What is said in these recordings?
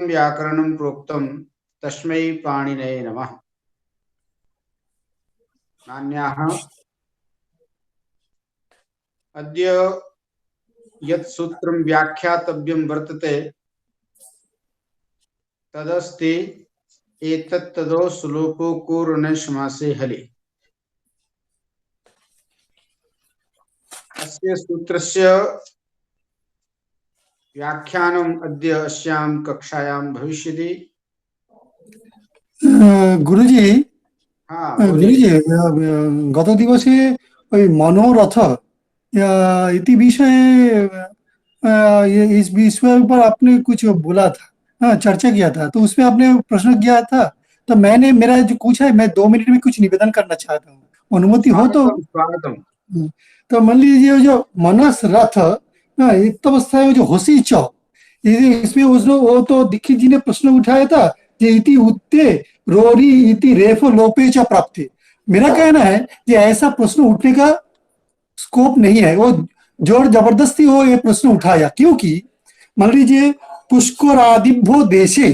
व्याकरणं प्रोक्तं तस्मै पाणिनये नमः। नान्याः अद्य यत् सूत्रं व्याख्यातव्यं वर्तते तदस्ति एतत्तदो श्लोको कोरनशमासे हलि। अस्य सूत्रस्य व्याख्यानम् अद्य अस्यां कक्षायां भविष्यति। गुरुजी, हाँ गुरुजी, गत दिवसे मनोरथ इति विषय इस विषय पर आपने कुछ बोला था, हाँ, चर्चा किया था, तो उसमें आपने प्रश्न किया था। तो मैंने मेरा जो कुछ है, मैं 2 मिनट में कुछ निवेदन करना चाहता हूँ, अनुमति हो तो। स्वागतम। तो मान लीजिए जो मनस रथ युक्त अवस्था में जो होशी च, इसमें उसने वो तो दीक्षित जी ने प्रश्न उठाया था कि इति उत्ते रोरी इति रेफो लोपे च प्राप्ति। मेरा कहना है कि ऐसा प्रश्न उठने का स्कोप नहीं है, वो जोर जबरदस्ती वो ये प्रश्न उठाया, क्योंकि मान लीजिए पुष्करादिभ्यो देशे,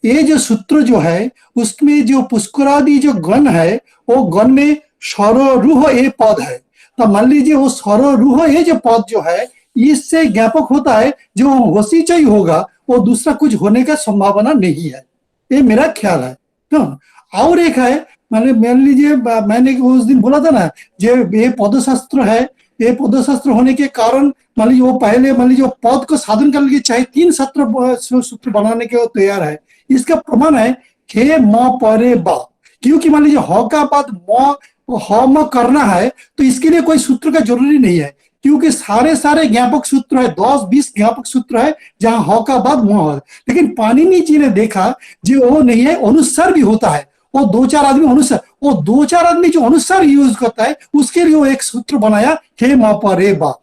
ये जो सूत्र जो है उसमें जो पुष्करादि जो गण है वो गण में स्वरोरूह ये पद है। तो मान लीजिए वो स्वरोरूह ये जो पद जो है इससे ज्ञापक होता है जो वसीचय होगा, वो दूसरा कुछ होने का संभावना नहीं है, ये मेरा ख्याल है। तो और एक है, मान लीजिए मैंने उस दिन बोला था ना, जो ये पदशास्त्र है, ये पदशास्त्र होने के कारण मान लीजिए वो पहले मान लीजिए पद को साधन करने के चाहे 3 सूत्र बनाने के तैयार है। इसका प्रमाण है हे म परे ब, क्योंकि मान लीजिए ह का बाद म ह म करना है तो इसके लिए कोई सूत्र का जरूरी नहीं है, क्योंकि सारे ज्ञापक सूत्र है, 10-20 ज्ञापक सूत्र है जहां ह का बाद म है। लेकिन पाणिनि जी ने देखा जो वो नहीं है, अनुस्वार भी होता है, वो 2-4 आदमी अनुस्वार, वो 2-4 आदमी जो अनुस्वार यूज करता है उसके लिए वो एक सूत्र बनाया हे म परे ब।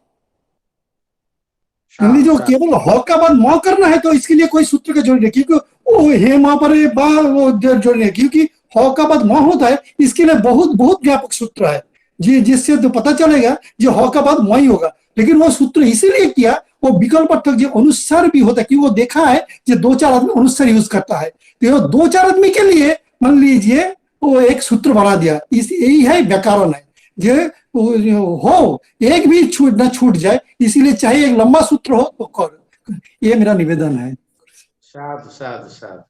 जो केवल ह का बाद म करना है तो इसके लिए कोई सूत्र का जरूरी नहीं, क्योंकि वो हे म परे बा वो जरूरी नहीं, क्योंकि ह का बाद म होता है, इसके लिए बहुत बहुत व्यापक सूत्र है जी, जिससे तो पता चलेगा जो ह का बाद म ही होगा। लेकिन वो सूत्र इसीलिए किया, वो विकल्प तक जो अनुसार भी होता है, क्योंकि वो देखा है जो 2-4 आदमी अनुसार यूज करता है, तो 2-4 आदमी के लिए मान लीजिए वो एक सूत्र बना दिया। इस यही है व्याकरण है, जो हो एक भी छूट जाए, इसीलिए चाहे एक लंबा सूत्र हो तो कर, ये मेरा निवेदन है। साधु साधु साधु,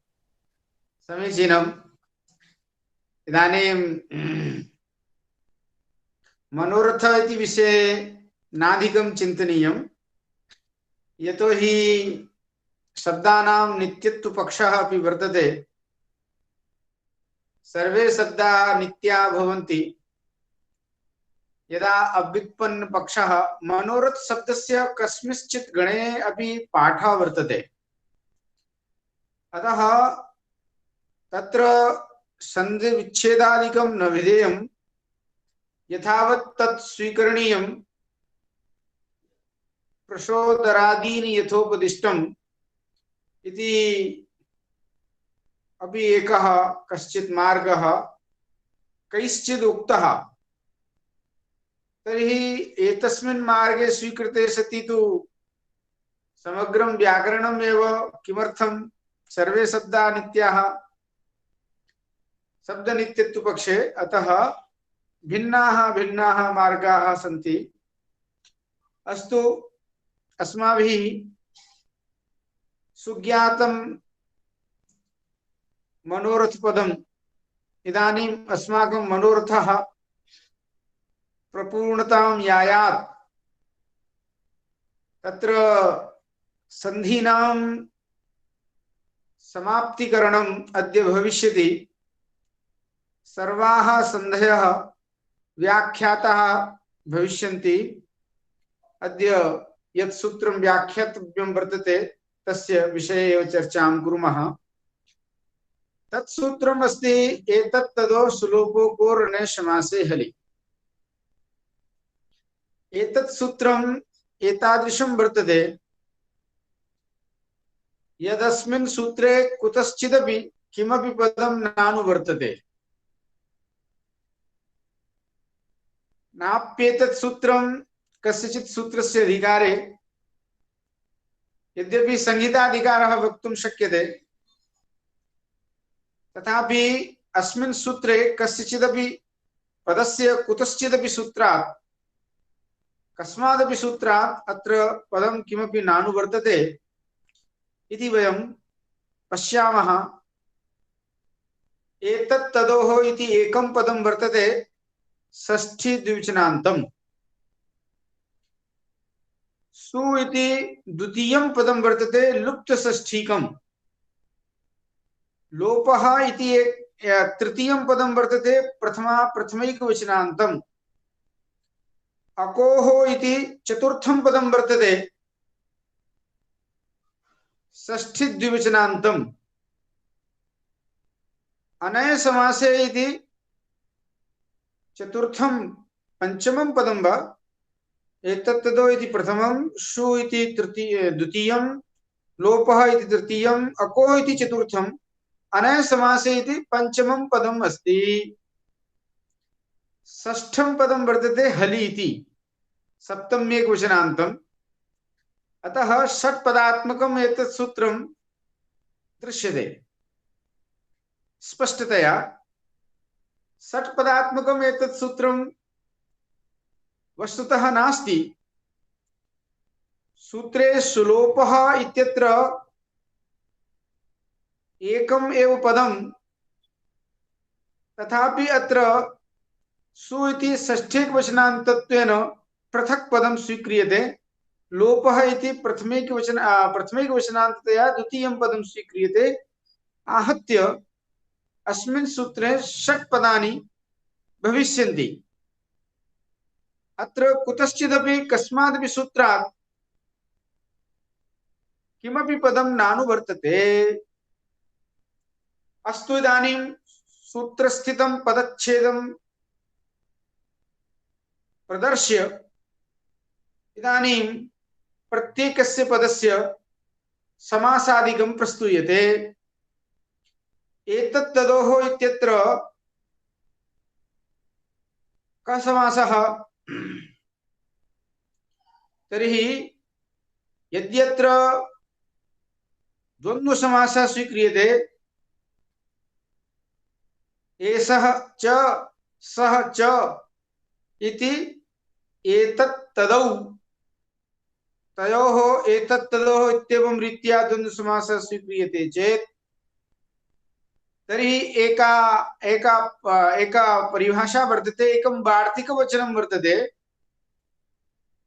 समीचीनम्। इदानीं मनोरथ इति विषये नाधिकं चिन्तनीयं, यतोहि शब्दानां नित्यत्वपक्षः अपि वर्तते। सर्वे शब्दाः नित्या भवन्ति यदा अव्युत्पन्न पक्षः। मनोरथ शब्दस्य कस्मिंश्चित् गणे अपि पाठः वर्तते, अतः तत्र संधि विच्छेदादिकं न विधेयं, यथावत् तत् स्वीकरणीयं। प्रसोदरादीनि यथोपदिष्टम् इति अपि एकः कश्चित् मार्गः कैश्चिद् उक्तः। तर्हि एतस्मिन् मार्गे स्वीकृते सति तु समग्रं व्याकरणम् एव किमर्थं सर्वे शब्दाः नित्याः शब्दनित्यत्वपक्षे, अतः भिन्नाः भिन्नाः मार्गाः सन्ति। अस्तु, अस्माभिः सुज्ञातं मनोरथपदम्, इदानीम् अस्माकं मनोरथः प्रपूर्णतां यायात् तत्र संधीनां समाप्तिकरणम् अद्य भविष्यति। सर्वाः संधयः व्याख्याताः भविष्यन्ति। अद्य यत् सूत्रं व्याख्यातव्यं वर्तते तस्य विषये एव चर्चां कुर्मः। तत् सूत्रम् अस्ति एतत् तदो श्लोको कोरणे समासे हलि। एतत् सूत्रम् एतादृशं वर्तते यदस्मिन् सूत्रे कुतश्चिदपि किमपि पदं नानुवर्तते। नाप्येतत् सूत्रं कस्यचित् सूत्रस्य अधिकारे, यद्यपि संहिताधिकारः वक्तुं शक्यते, तथापि अस्मिन् सूत्रे कस्यचिदपि पदस्य कुतश्चिदपि सूत्रात् कस्मादपि सूत्रात् अत्र पदं किमपि नानुवर्तते इति वयं पश्यामः। एतत् तदोः इति एकं पदं वर्तते षष्ठी द्विवचनान्तम्। सु इति द्वितीयं पदं वर्तते लुप्तषष्ठीकम्। लोपः इति तृतीयं पदं वर्तते प्रथमैकवचनान्तम्। अकोः इति चतुर्थं पदं वर्तते षष्ठी द्विवचनान्तम्। अनय समासे इति चतुर्थं पंचमं पदं वा एतत्तदो इति प्रथमं, शु इति द्वितीयं, लोपः इति तृतीयम्, अको इति चतुर्थम्, अनय समासे इति पंचमं पदम् अस्ति। षष्ठं पदं वर्तते हलि इति सप्तम्येकवचनान्तम्। अतः षट्पदात्मकम् एतत् सूत्रं दृश्यते स्पष्टतया। षट्पदात्मकम् एतत् सूत्रं वस्तुतः नास्ति। सूत्रे सुलोपः इत्यत्र एकम् एव पदं, तथापि अत्र सु इति षष्ठेकवचनान्तत्वेन पृथक् पदं स्वीक्रियते। लोपः इति प्रथमैकवचनान्ततया द्वितीयं पदं स्वीक्रियते। आहत्य अस्मिन् सूत्रे षट् पदानि भविष्यन्ति। अत्र कुतश्चिदपि कस्मादपि सूत्रात् किमपि पदं नानुवर्तते। अस्तु, इदानीं सूत्रस्थितं पदच्छेदं प्रदर्श्य इदानीं प्रत्येकस्य पदस्य समासादिकं प्रस्तूयते। एतत् तदोः इत्यत्र कः समासः? तर्हि यद्यत्र द्वन्द्वसमासः स्वीक्रियते, एषः च सः च इति एतत् तदौ, तयोः एतत् तदोः इत्येवं रीत्या द्वन्द्वसमासः स्वीक्रियते चेत् तर्हि एका परिभाषा वर्तते, एकं वार्तिकवचनं वर्तते।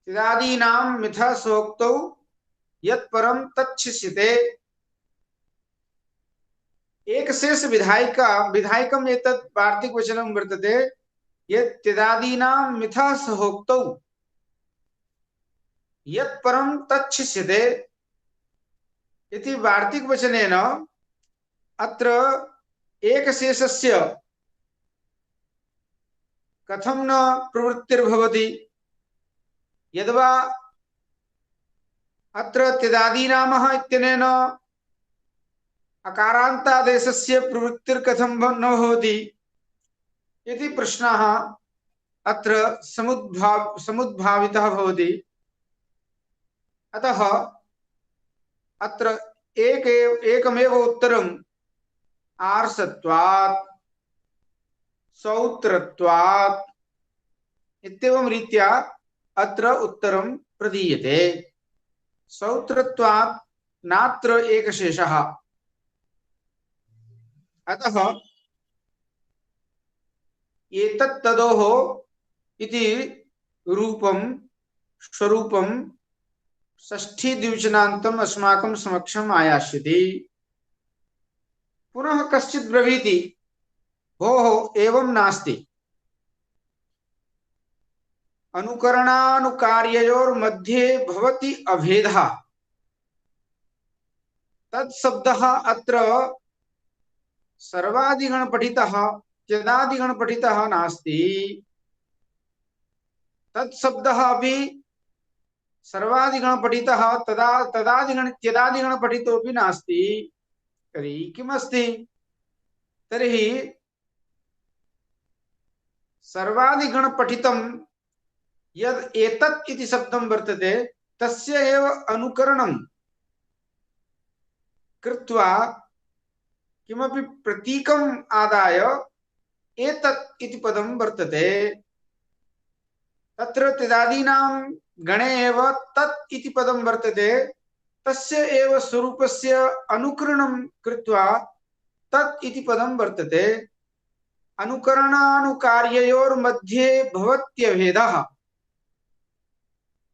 तिदादीनां मिथः सोक्तौ यत् परं तच्छिष्यते। एकशेष विधायकम् एतत् वार्तिकवचनं वर्तते यत् तिदादीनां मिथः सोक्तौ यत् परं तच्छिष्यते इति वार्तिकवचनेन अत्र एकशेषस्य कथं न प्रवृत्तिर्भवति। यद्वा अत्र तिदादीनामः इत्यनेन अकारान्तादेशस्य प्रवृत्तिर्कथं न भवति इति प्रश्नः अत्र समुद्भावितः भवति। अतः अत्र एकमेव उत्तरम् आर्षत्वात् सौत्रत्वात् इत्येवं रीत्या अत्र उत्तरं प्रदीयते। सौत्रत्वात् नात्र एकशेषः। अतः एतत् तदोः इति रूपं स्वरूपं षष्ठी द्विवचनान्तम् अस्माकं समक्षम् आयास्यति। पुनः कश्चित् ब्रवीति, भोः एवं नास्ति, अनुकरणानुकार्ययोर्मध्ये भवति अभेदः। तत्शब्दः अत्र सर्वादिगणपठितः त्यदादिगणपठितः नास्ति। तत्शब्दः अपि सर्वादिगणपठितः त्यदादिगणपठितोऽपि नास्ति। तर्हि किमस्ति? तर्हि सर्वादिगणपठितं यद् एतत् इति शब्दं वर्तते तस्य एव अनुकरणं कृत्वा किमपि प्रतीकम् आदाय एतत् इति पदं वर्तते। तत्र तिदादीनां गणे एव तत् इति पदं वर्तते। तस्य एव स्वरूपस्य अनुकरणं कृत्वा तत् इति पदं वर्तते। अनुकरणानुकार्ययोर्मध्ये भवत्यभेदः।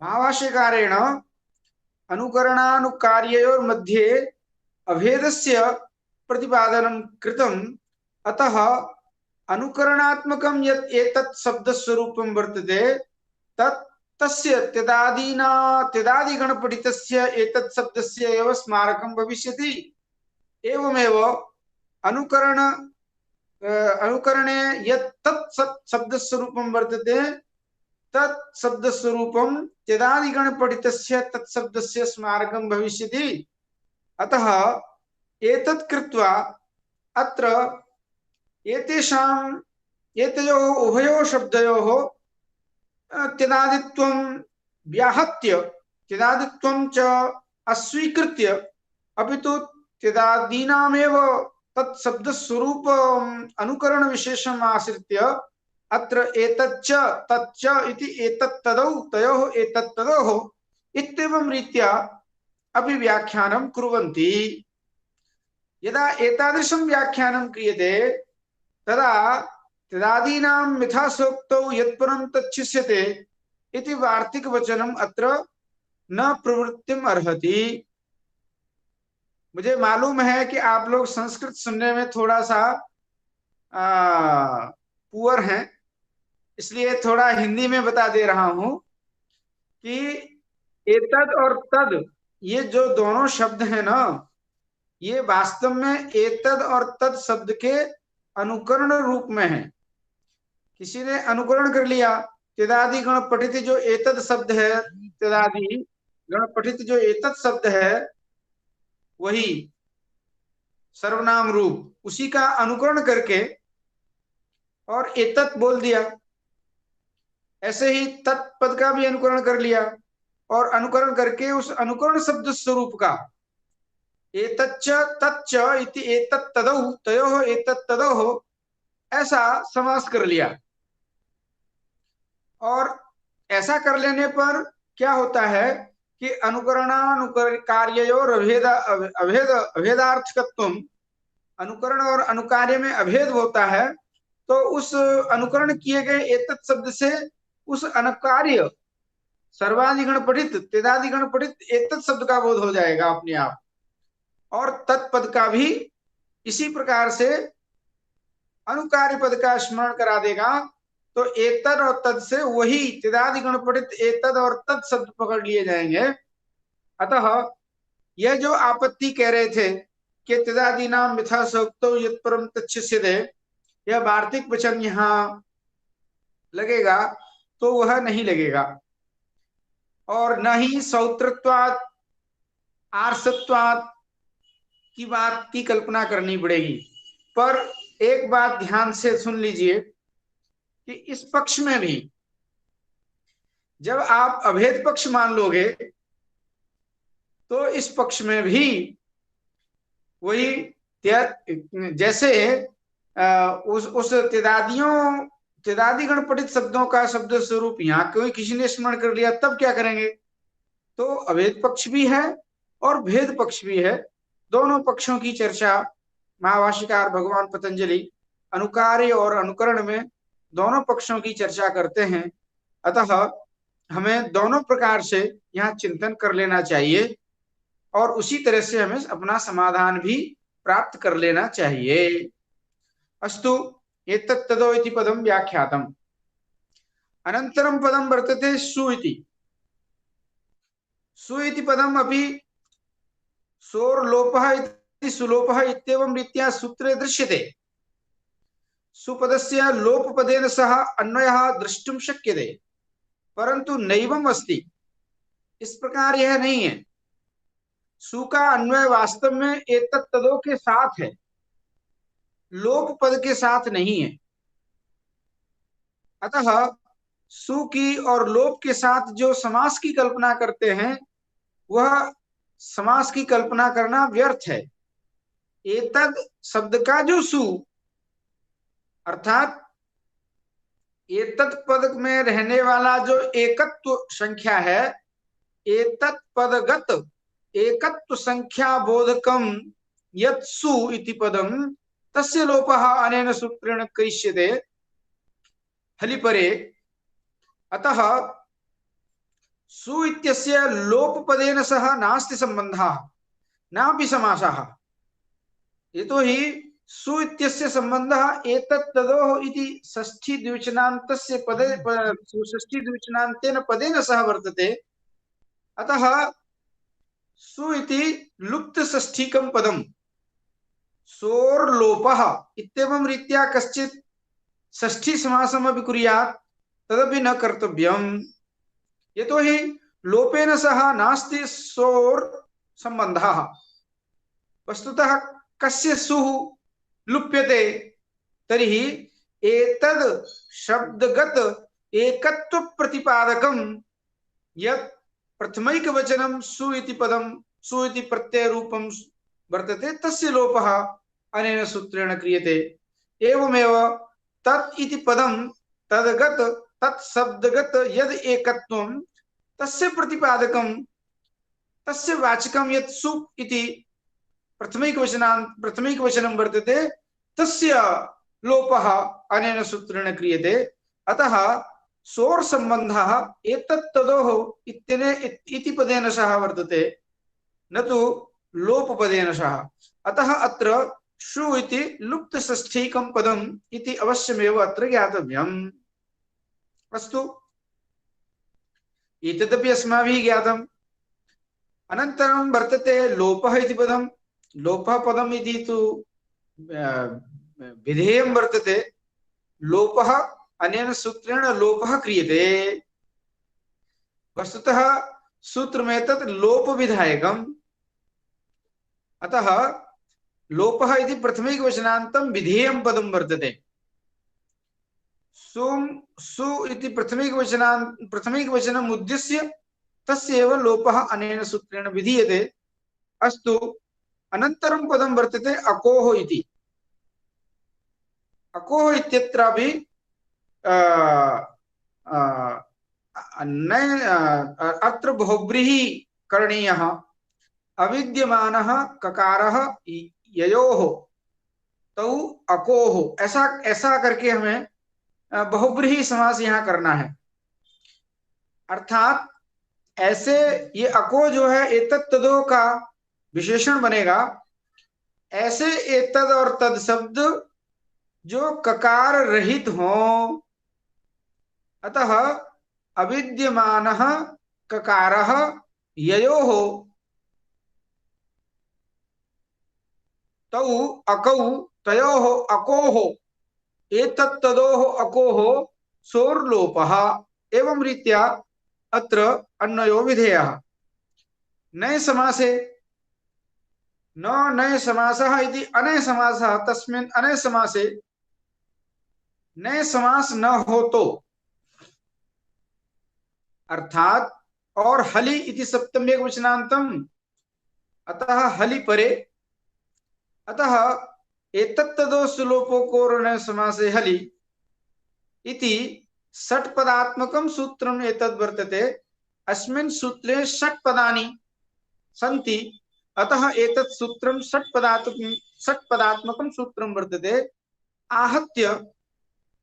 भाष्यकारेण अनुकरणानुकार्ययोर्मध्ये अभेदस्य प्रतिपादनं कृतम्। अतः अनुकरणात्मकं यत् एतत् शब्दस्वरूपं वर्तते तत् तस्य त्यदादिगणपठितस्य एतत् शब्दस्य एव स्मारकं भविष्यति। एवमेव अनुकरणे यत् तत् शब्दस्वरूपं वर्तते तत् शब्दस्वरूपं त्यदादिगणपठितस्य तत् शब्दस्य स्मारकं भविष्यति। अतः एतत् कृत्वा अत्र एतयोः उभयोः शब्दयोः त्यदादित्वं व्याहत्य त्यदादित्वं च अस्वीकृत्य अपि तु त्यदादीनामेव तत् शब्दस्वरूप अनुकरण विशेषम् आश्रित्य अत्र एतच्च तच्च इति एतत्तदौ तयोः एतत्तदोः इत्येवं रीत्या अपि व्याख्यानं कुर्वन्ति। यदा एतादृशं व्याख्यानं क्रियते तदा तदादीनां मिथासोक्तौ यत्परं तच्छिष्यते इति वार्तिकवचनम् अत्र न प्रवृत्तिम् अर्हति। मुझे मालूम है कि आप लोग संस्कृत सुनने में थोड़ा सा पुअर हैं, इसलिए थोड़ा हिंदी में बता दे रहा हूं कि एतद और तद ये जो दोनों शब्द हैं ना, ये वास्तव में एतद और तद शब्द के अनुकरण रूप में है। किसी ने अनुकरण कर लिया, त्यदादि गण पठित जो एतद शब्द है, त्यदादि गण पठित जो एतद शब्द है वही सर्वनाम रूप, उसी का अनुकरण करके और एतत् बोल दिया। ऐसे ही तत्पद का भी अनुकरण कर लिया और अनुकरण करके उस अनुकरण शब्द स्वरूप का एतच्च तच्च इति एतत्तदौ तयोः एतत्तदोः ऐसा समास कर लिया। और ऐसा कर लेने पर क्या होता है कि अनुकरणानुकार्ययोर अभेदार्थकत्वम, अनुकरण और अनुकार्य में अभेद होता है, तो उस अनुकरण किए गए एतत् शब्द से उस अनुकार्य सर्वाधिगण पठित तेदादिगण पठित एतत् शब्द का बोध हो जाएगा अपने आप, और तत्पद का भी इसी प्रकार से अनुकार्य पद का स्मरण करा देगा। तो एतद और तद से वही तेदादिगण पठित एतद और तद शब्द पकड़ लिए जाएंगे। अतः यह जो आपत्ति कह रहे थे कि त्यदादि नाम मिथा सोक्तो यत्परम तच्छिष्यते, यह वार्तिक वचन यहाँ लगेगा तो वह नहीं लगेगा, और न ही सौत्रत्वात् आर्षत्वात् की बात की कल्पना करनी पड़ेगी। पर एक बात ध्यान से सुन लीजिए कि इस पक्ष में भी जब आप अभेद पक्ष मान लोगे तो इस पक्ष में भी वही जैसे उस तेदादिगण पठित शब्दों का शब्द स्वरूप यहाँ कोई किसी ने स्मरण कर लिया, तब क्या करेंगे? तो अभेद पक्ष भी है और भेद पक्ष भी है। दोनों पक्षों की चर्चा महाभाष्यकार भगवान पतंजलि अनुकार्य और अनुकरण में दोनों पक्षों की चर्चा करते हैं। अतः हमें दोनों प्रकार से यहाँ चिंतन कर लेना चाहिए और उसी तरह से हमें अपना समाधान भी प्राप्त कर लेना चाहिए। अस्तु, एतत् तदो इति पदं व्याख्यातम्। अनन्तरं पदं वर्तते सु इति। सु इति पदम् अपि सोर्लोपः इति सुलोपः इत्येवं रीत्या सूत्रे दृश्यते। सुपदस्य लोपपदेन सह अन्वयः द्रष्टुं शक्यते, परंतु नैवम् अस्ति, इस प्रकार यह नहीं है। सु का अन्वय वास्तव में एतत् तदो के साथ है, लोप पद के साथ नहीं है। अतः सु की और लोप के साथ जो समास की कल्पना करते हैं वह समास की कल्पना करना व्यर्थ है। एतद शब्द का जो सु अर्थात एतत् पद में रहने वाला जो एकत्व संख्या है, एतत् पदगत एकत्व संख्या बोधकम यत् सु इति पदम तस्य लोपः अनेन सूत्रेण करिष्यते हलिपरे। अतः सु इत्यस्य लोपपदेन सह नास्ति सम्बन्धः नापि समासः। यतोहि सु इत्यस्य सम्बन्धः एतत् तदोः इति षष्ठी द्विवचनान्तस्य पदे षष्ठी द्विवचनान्तेन पदेन सह वर्तते। अतः सु इति लुप्त षष्ठीकं पदं सोर्लोपः इत्येवं रीत्या कश्चित् षष्ठी समासमपि कुर्यात् तदपि न कर्तव्यम्। यतोहि लोपेन सह नास्ति सोर् सम्बन्धः। वस्तुतः कस्य सुः लुप्यते तर्हि एतद् शब्दगत एकत्व प्रतिपादकं यत् प्रथमैकवचनं सु इति पदं सु इति प्रत्यय रूपं वर्तते तस्य लोपः अनेन सूत्रेण क्रियते। एवमेव तत् इति पदं तद्गत तत् शब्दगत यद् एकत्वं तस्य प्रतिपादकं तस्य वाचकं यत् सु इति प्रथमैकवचनं वर्तते तस्य लोपः अनेन सूत्रेण क्रियते। अतः सोर् सम्बन्धः एतत् तदोः इति पदेन सह वर्तते न तु लोपपदेन सह। अतः अत्र शु इति लुप्त षष्ठीकं पदम् इति अवश्यमेव अत्र ज्ञातव्यम्। अस्तु, एतदपि अस्माभिः ज्ञातम्। अनन्तरं वर्तते लोपः इति पदम्। लोपः पदम् इति तु विधेयं वर्तते। लोपः अनेन सूत्रेण लोपः क्रियते। वस्तुतः सूत्रमेतत् लोपविधायकम्। अतः लोपः इति प्रथमैकवचनान्तं विधेयं पदं वर्तते। सु इति प्रथमैकवचनम् उद्देश्य तस्यैव लोपः अनेन सूत्रेण विधीयते। अस्तु, अनन्तरं पदं वर्तते अकोः इति। अकोः इत्यत्रापि अत्र बहुव्रीहि करणीयः। अविद्यमानः ककारः ययोः तौ अकोः, ऐसा करके हमें बहुव्रीहि समास यहाँ करना है। अर्थात ऐसे ये अको जो है एतत् तदो का विशेषण बनेगा। ऐसे एतद और तद शब्द जो ककार रहित हो। अतः अविद्यमानः ककारः ययोः तौ अकौ तयोः अकोः एतत् तदोः अकोः सोर्लोपः। एवं रीत्या अत्र अन्वयो विधेयः। नये समासे न नये समासः इति अनये समासः। तस्मिन् अनये समासे नये समास न हो तो अर्थात और हलि इति सप्तम्य वचनान्तम् अतः हलि परे। अतः एतत्तदो सुलोपोकोरणे समासे हलि इति षट् पदात्मकं सूत्रम् एतद् वर्तते। अस्मिन् सूत्रे षट् पदानि सन्ति। अतः एतत् सूत्रं षट् पदात्मकं सूत्रं वर्तते। आहत्य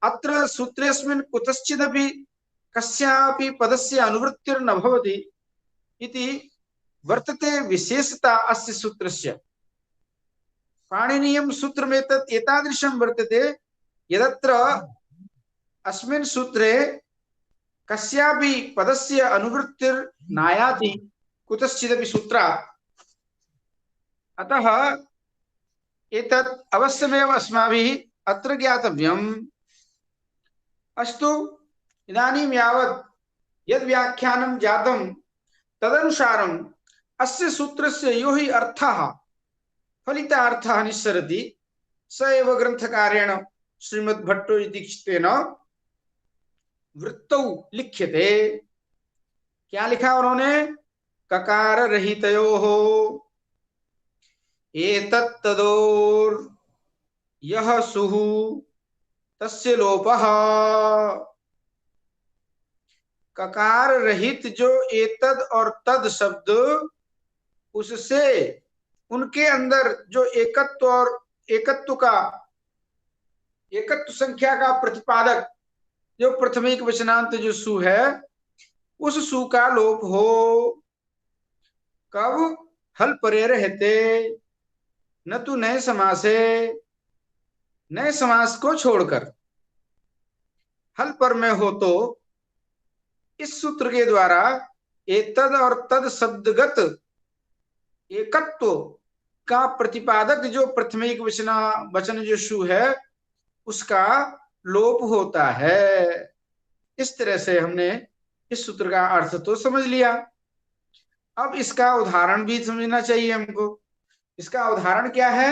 अत्र सूत्रेऽस्मिन् कुतश्चिदपि कस्यापि पदस्य अनुवृत्तिर्न भवति इति वर्तते विशेषता अस्य सूत्रस्य। पाणिनीयं सूत्रमेतत् एतादृशं वर्तते यदत्र अस्मिन् सूत्रे कस्यापि पदस्य अनुवृत्तिर्नायाति कुतश्चिदपि सूत्रात्। अतः एतत् अवश्यमेव अस्माभिः अत्र ज्ञातव्यम्। अस्तु, इदानीं यावत् यद् व्याख्यानं जातं तदनुसारम् अस्य सूत्रस्य यो हि अर्थः फलितार्थः निस्सरति स एव ग्रंथकारेण श्रीमद्भट्टो इति दीक्षितेन वृत्तौ लिख्यते। क्या लिखा उन्होंने? ककार रहितयोः एतत् तदोर यह सुः तस्य लोपः। ककार रहित जो एतद और तद शब्द, उससे उनके अंदर जो एकत्व और एकत्व का एकत्व संख्या का प्रतिपादक जो प्रथमिक वचनांत जो सु है, उस सु का लोप हो। कब? हल परे रहते, न तो नए समासे, नए समास को छोड़कर। हल पर में हो तो इस सूत्र के द्वारा एतद और तद शब्दगत एकत्व का प्रतिपादक जो प्रथमिक वचन जो सु है, उसका लोप होता है। इस तरह से हमने इस सूत्र का अर्थ तो समझ लिया। अब इसका उदाहरण भी समझना चाहिए हमको। इसका उदाहरण क्या है?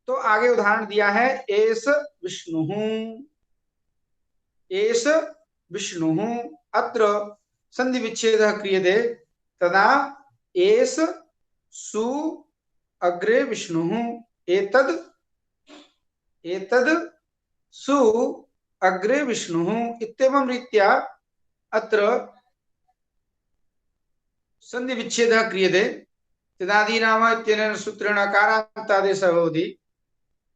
तो आगे उदाहरण दिया है, एस विष्णु, एस विष्णु। अत्र संधि विच्छेद क्रियते तदा एस सु अग्रे विष्णु, एतद एतद सु अग्रे विष्णु इत्येवं रीत्या अत्र संधि विच्छेद क्रियते। तदादीनाम इत्यनेन सूत्रेण कारान्तादेशः भवति।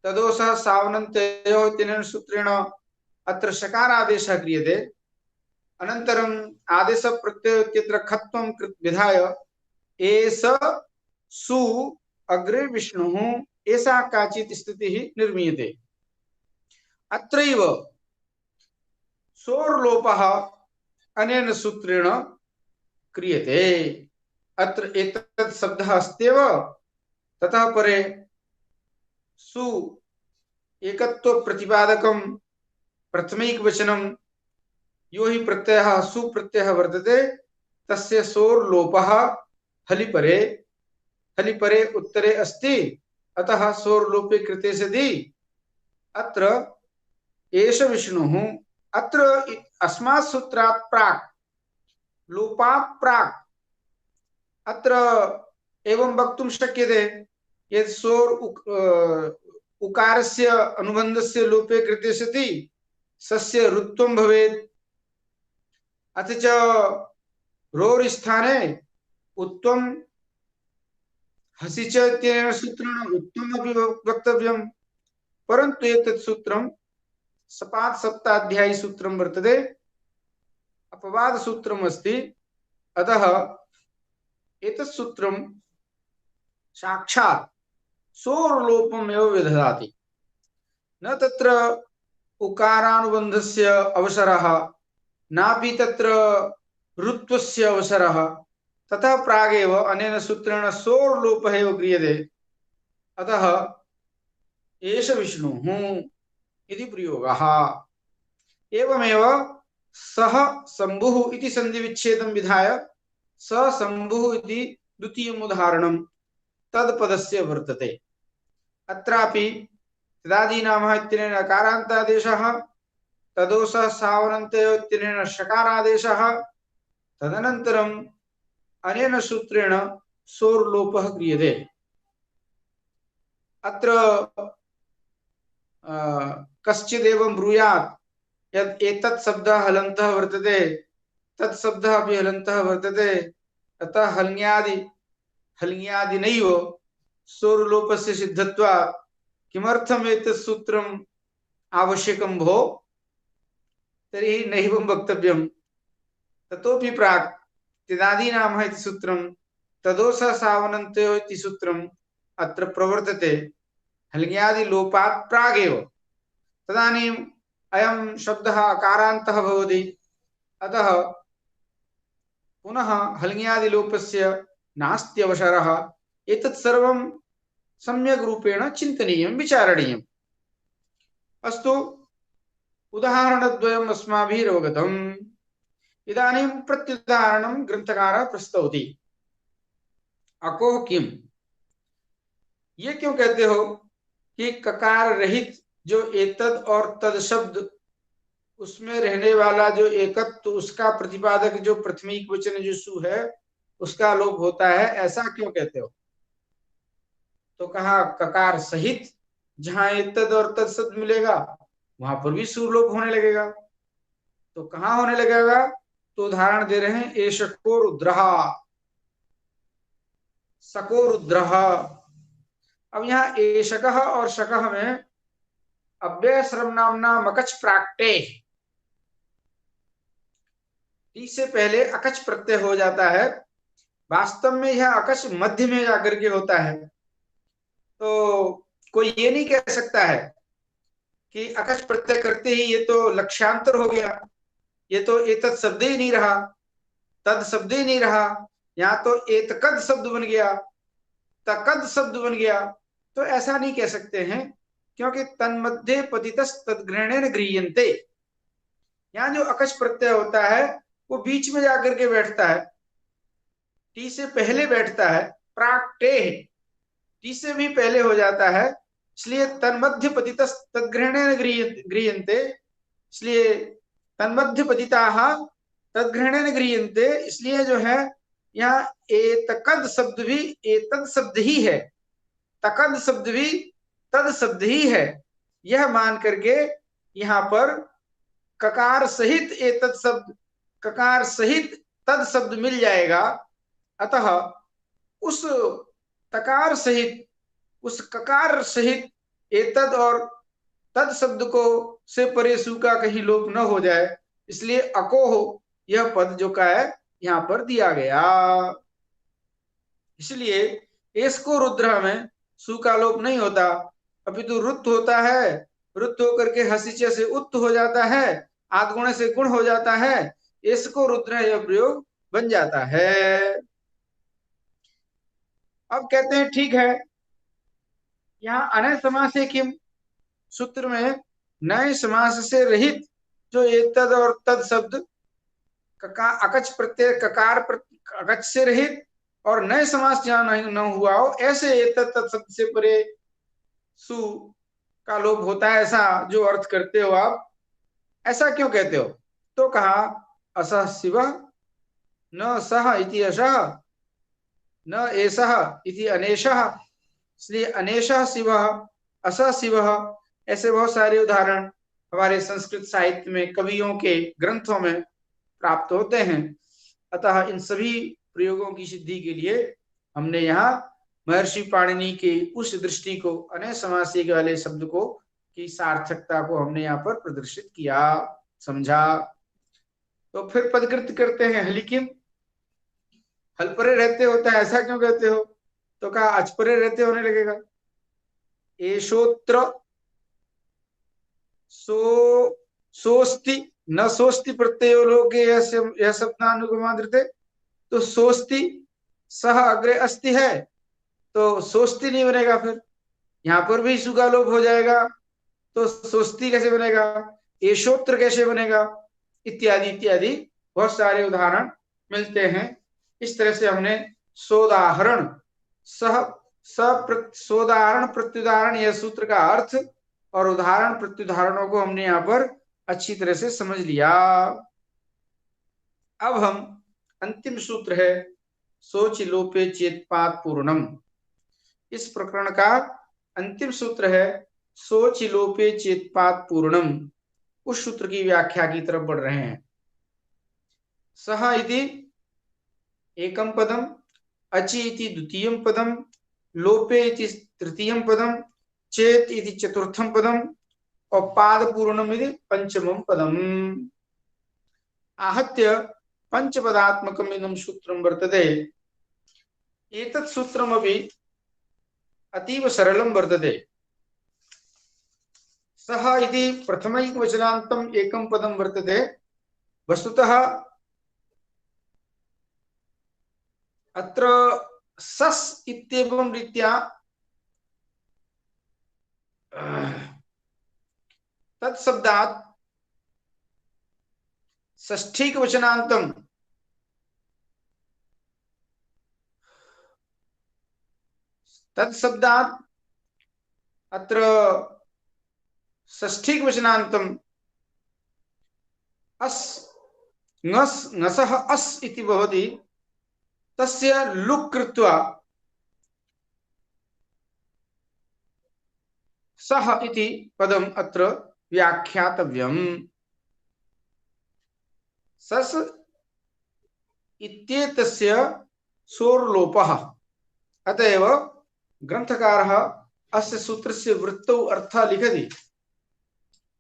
तदोषः सावनन्तयोः इत्यनेन सूत्रेण अत्र शकारादेशः क्रियते। अनन्तरम् आदेश प्रत्यय इत्यत्र खत्वं विधाय एष सु अग्रे विष्णुः, एषा काचित् स्थितिः निर्मीयते। अत्रैव सोर्लोपः अनेन सूत्रेण क्रियते। अत्र एतत् शब्दः अस्त्येव, ततः परे सु एकत्व प्रतिपादकं प्रथमैक वचनं यो हि प्रत्ययः सु प्रत्ययः वर्तते, तस्य सोर्लोपः हलिपरे, हलिपरे उत्तरे अस्ति, अतः सोर्लोपे कृते सति अत्र एष विष्णुः। अत्र अस्मात् सूत्रात् प्राक्, लोपात् प्राक् अत्र एवं वक्तुं शक्यते यत् सोर् उकारस्य अनुबन्धस्य लोपे कृते सति सस्य रुत्वं भवेत्, अथ च रोर् स्थाने उत्वं हसि च इत्यनेन सूत्रेण उत्वम् अपि वक्तव्यम्। परन्तु एतत् सूत्रं सपात् सप्ताध्यायी सूत्रं वर्तते, अपवाद सूत्रम् अस्ति। अतः एतत् सूत्रं साक्षात् सोर्लोपमेव विदधाति, न तत्र उकारानुबन्धस्य अवसरः, नापि तत्र ऋत्वस्य अवसरः। ततः प्रागेव अनेन सूत्रेण सोर्लोपः एव क्रियते। अतः एष विष्णुः इति प्रयोगः। एवमेव सः शम्भुः इति सन्धिविच्छेदं विधाय स शम्भुः इति द्वितीयम् उदाहरणं तत्पदस्य वर्तते। अत्रापि तदादीनामः इत्यनेन अकारान्तादेशः, तदोषः सावनन्तयोः इत्यनेन शकारादेशः, तदनन्तरम् अनेन सूत्रेण सोर्लोपः क्रियते। अत्र कश्चिदेवं ब्रूयात् यत् एतत् शब्दः हलन्तः वर्तते, तत् शब्दः अपि हलन्तः वर्तते, अतः हल्ङ्यादिनैव सोर्लोपस्य सिद्धत्वात् किमर्थम् एतत् सूत्रम् आवश्यकं भो? तर्हि नैवं वक्तव्यम्। ततोपि प्राक् तदादीनामः इति सूत्रं, तदोषः सावनन्तयोः इति सूत्रम् अत्र प्रवर्तते हल्ङ्यादिलोपात् प्रागेव। तदानीम् अयं शब्दः अकारान्तः भवति, अतः पुनः हल्ङ्यादिलोपस्य नास्ति अवसरः। एतत् सर्वं सम्यक् रूपेण चिन्तनीयं, विचारणीयम्। अस्तु, उदाहरणद्वयम् अस्माभिः अवगतम्। इदानीं प्रत्युदाहरणं ग्रंथकारः प्रस्तौति। अको किम, ये क्यों कहते हो कि ककार रहित जो एतद और तद शब्द, उसमें रहने वाला जो एकत्व, उसका प्रतिपादक जो प्रथमिक वचन जो सु है, उसका लोप होता है, ऐसा क्यों कहते हो? तो कहा ककार सहित जहां एतद और तद शब्द मिलेगा वहां पर भी सुरलोप होने लगेगा। तो कहां होने लगेगा? तो उदाहरण दे रहे हैं, एशको रुद्रहा, सको रुद्रहा। अब यहाँ एशकः और शकः में अव्यय श्रम नामना मकच प्राक्टे, टी से पहले अकच प्रत्यय हो जाता है। वास्तव में यह अकच मध्य में जाकर के होता है। तो कोई ये नहीं कह सकता है कि अकच प्रत्यय करते ही ये तो लक्ष्यांतर हो गया, ये तो एतत् शब्द ही नहीं रहा, तद शब्द ही नहीं रहा, यहाँ तो एतकद शब्द बन गया, तकद शब्द बन गया। तो ऐसा नहीं कह सकते हैं, क्योंकि तन्मध्ये पतितस् तद्ग्रहणेन गृह्यन्ते, यहाँ जो अकच प्रत्यय होता है वो बीच में जाकर के बैठता है, टी से पहले बैठता है। प्राक्टे, टी से भी पहले हो जाता है, इसलिए तन्मध्य पतितस् तद्ग्रहणेन गृह्यन्ते, इसलिए तन्मध्य पतिताः तद्ग्रहणेन गृह्यन्ते, इसलिए जो है यहाँ एतकद शब्द भी एतद शब्द ही है, तकद शब्द भी तद शब्द ही है, यह मान करके यहाँ पर ककार सहित एतद शब्द, ककार सहित तद शब्द मिल जाएगा। अतः उस तकार सहित, उस ककार सहित एतद और तद शब्द को से परे सु का कहीं लोप न हो जाए, इसलिए अकोह यह पद जो का है यहाँ पर दिया गया। इसलिए एसको रुद्र में सु का लोप नहीं होता, अपितु रुत होता है। रुत होकर के हसीचे से उत्त हो जाता है, आदगुण से गुण हो जाता है, इसको रुद्र यह प्रयोग बन जाता है। अब कहते हैं ठीक है, यहाँ अनय समास से किम, सूत्र में नए समास से रहित जो एतद और तद शब्द अकच प्रत्यय ककार अकच से रहित और नए समास जहां नहीं न हुआ हो, ऐसे एतद तद शब्द से परे सु का लोप होता है, ऐसा जो अर्थ करते हो आप, ऐसा क्यों कहते हो? तो कहा असह शिव न सह इति अशः न एषः इति अनेशः, इसलिए अनेशः शिवः असह शिवः, ऐसे बहुत सारे उदाहरण हमारे संस्कृत साहित्य में कवियों के ग्रंथों में प्राप्त होते हैं। अतः इन सभी प्रयोगों की सिद्धि के लिए हमने यहाँ महर्षि पाणिनि के उस दृष्टि को, अनय समासी वाले शब्द को की सार्थकता को हमने यहाँ पर प्रदर्शित किया, समझा। तो फिर पदकृत करते हैं, हलिकिम हलपरे रहते होता है, ऐसा क्यों कहते हो? तो कहा अचपरे रहते होने लगेगा। एशोत्र सो सोस्ति न सोस्ति प्रत्ययो लोके यह शब्दानुगमादृते, तो सोस्ति सह अग्रे अस्ति है, तो सोस्ति नहीं बनेगा, फिर यहाँ पर भी सुगा लोप हो जाएगा, तो सोस्ति कैसे बनेगा, एशोत्र कैसे बनेगा, इत्यादि इत्यादि बहुत सारे उदाहरण मिलते हैं। इस तरह से हमने सोदाहरण सोदाहरण प्रत्युदाहरण यह सूत्र का अर्थ और उदाहरण प्रत्युदाहरणों को हमने यहाँ पर अच्छी तरह से समझ लिया। अब हम अंतिम सूत्र है सोच लोपे चेतपात पूर्णम, इस प्रकरण का अंतिम सूत्र है सोच लोपे चेतपात पूर्णम, उस सूत्र की व्याख्या की तरफ बढ़ रहे हैं। सह इति एकम पदम, अचि इति द्वितीयम पदम, लोपे इति तृतीयम पदम, चेत इति चतुर्थम पदम और पाद पूर्णम इति पंचमम पदम। आहत्य पंचपदात्मकम इदं सूत्रम वर्तते। एतत् सूत्रमपि अतीव सरलम वर्तते। सह इति प्रथमैकवचनान्तम् एकं पदं वर्तते। वस्तुतः अत्र सस् इत्येवं रीत्या तत्शब्दात् षष्ठीकवचनान्तं तत्शब्दात् अत्र षष्ठीकवचनान्तं अस् ङस् ङसः अस् इति भवति, तस्य लुक् कृत्वा सः इति पदम अत्र व्याख्यातव्यम्। सस् इत्येतस्य सोर्लोपः। अतएव ग्रंथकारः अस्य सूत्रस्य वृत्तौ अर्थः लिखति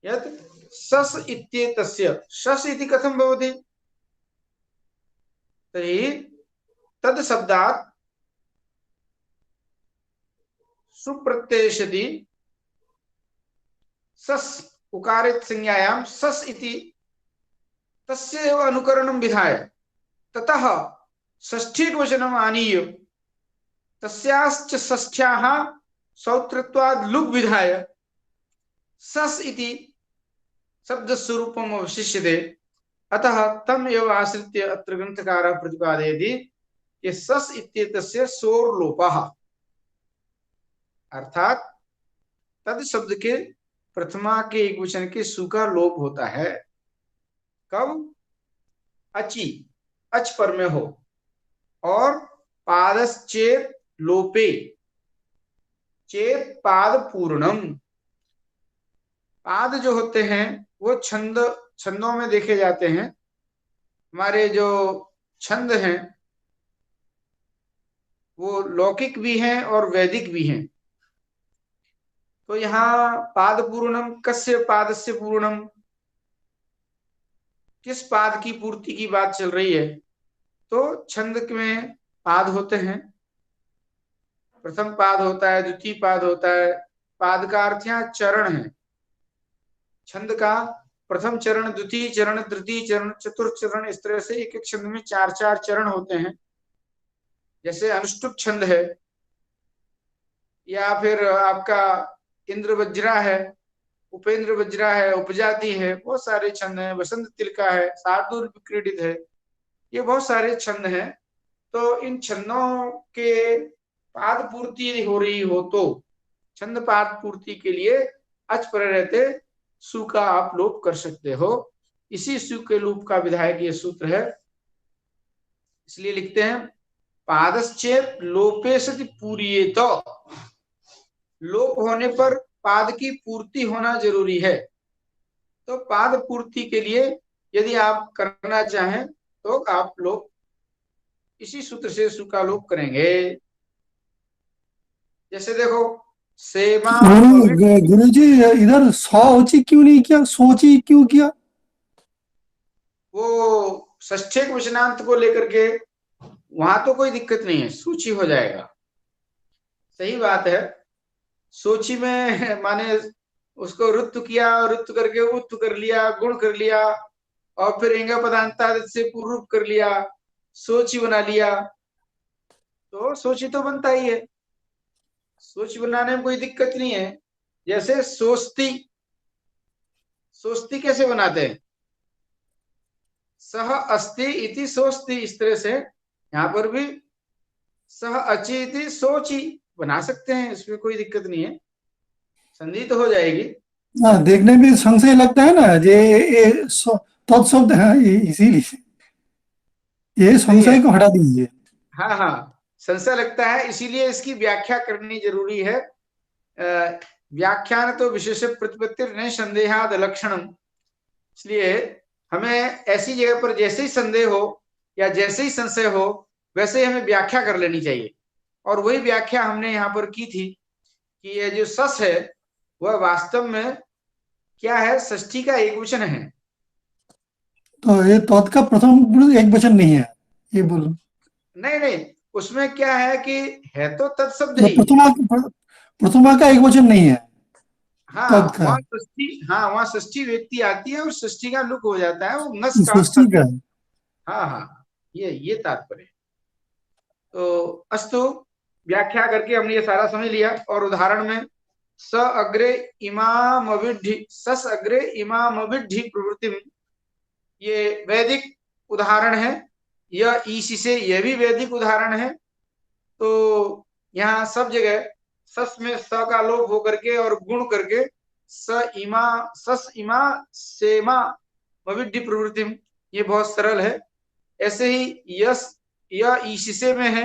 यत् सस् इत्येतस्य, सस् इति कथं भवति तर्हि तद् शब्दात् सुप्रत्यय सति सस् उकारित संज्ञायां सस् इति तस्य एव अनुकरणं विधाय ततः षष्ठीवचनम् आनीय तस्याश्च षष्ठ्याः सौत्रत्वाद् लुग् विधाय सस् इति शब्दस्वरूपम् अवशिष्यते। अतः तम् एव आश्रित्य अत्र ग्रन्थकारः प्रतिपादयति कि सस् इत्येतस्य सोर्लोपः, अर्थात तद शब्द के प्रथमा के एक वचन के सु का लोप होता है। कब? अचि, अच पर में हो, और पादश्चेत लोपे, चेत पाद पूर्णम। पाद जो होते हैं वो छंदों में देखे जाते हैं। हमारे जो छंद हैं वो लौकिक भी हैं और वैदिक भी हैं। तो यहाँ पाद पूर्णम, कस्य पादस्य पूर्णम, किस पाद की पूर्ति की बात चल रही है। तो छंद में पाद होते हैं, प्रथम पाद होता है, द्वितीय पाद होता है। पाद का अर्थ यहाँ चरण है। छंद का प्रथम चरण, द्वितीय चरण, तृतीय चरण, चतुर्थ चरण, इस तरह से एक एक छंद में चार चार चरण होते हैं। जैसे अनुष्टुप छंद है, या फिर आपका इंद्र वज्रा है, उपेंद्र वज्रा है, उपजाति है, बहुत सारे छंद हैं। वसंत तिलका है, शार्दूल विक्रीडित है, ये बहुत सारे छंद हैं। तो इन छंदों के पाद पूर्ति हो रही हो तो छंद पाद पूर्ति के लिए अच पर रहते सु का आप लोप कर सकते हो। इसी सु के लोप का विधायक ये सूत्र है। इसलिए लिखते हैं पादश्चेत लोपे सति पूरिये, तो लोप होने पर पाद की पूर्ति होना जरूरी है। तो पाद पूर्ति के लिए यदि आप करना चाहें तो आप लोग इसी सूत्र से सु का लोप करेंगे। जैसे देखो सेवा गुरु जी इधर सोची क्यों नहीं किया, सोची क्यों किया? वो षष्ठेक वचनांत को लेकर के वहां तो कोई दिक्कत नहीं है, सूची हो जाएगा। सही बात है। सोची में माने उसको रुत्व किया, रुत्व करके उत्व कर लिया, गुण कर लिया, और फिर इंग पदांता से पूर्व कर लिया, सोची बना लिया। तो सोची तो बनता ही है, सोच बनाने में कोई दिक्कत नहीं है। जैसे सोचती, सोचती कैसे बनाते हैं? सह अस्ति इति सोचती, इस तरह से यहाँ पर भी सह अचि इति सोची बना सकते हैं, इसमें कोई दिक्कत नहीं है, संधि तो हो जाएगी। हाँ, देखने में संशय लगता है ना, ये तत्शब्द है, इसीलिए ये संशय को हटा दीजिए। हाँ हाँ, संशय लगता है, इसीलिए इसकी व्याख्या करनी जरूरी है। व्याख्यान तो विशेष प्रतिपत्ति नहीं संदेहाद लक्षणम। इसलिए हमें ऐसी जगह पर जैसे ही संदेह हो या जैसे ही संशय हो वैसे ही हमें व्याख्या कर लेनी चाहिए। और वही व्याख्या हमने यहाँ पर की थी कि ये जो सस है वह वास्तव में क्या है, षष्ठी का एक वचन है। तो ये तत् का प्रथम एक वचन नहीं है, ये बोलो। नहीं नहीं, उसमें क्या है कि है तो तत्शब्द तो ही, प्रथमा का एक वचन नहीं है। हाँ वहाँ षष्ठी, हाँ वहाँ षष्ठी व्यक्ति आती है और षष्ठी का लुक हो जाता है, वो नस का षष्ठी का। हाँ हाँ, ये तात्पर्य। तो अस्तु, व्याख्या करके हमने ये सारा समझ लिया। और उदाहरण में स अग्रे इमामविद्धि, सस अग्रे इमामविद्धि प्रवृत्तिम, ये वैदिक उदाहरण है। यह ईसी से यह भी वैदिक उदाहरण है। तो यहाँ सब जगह सस में स का लोप होकर के और गुण करके स इमा, सस इमा सेमा मविद्धि प्रवृत्तिम, ये बहुत सरल है। ऐसे ही यस, यह ईशिसे में है,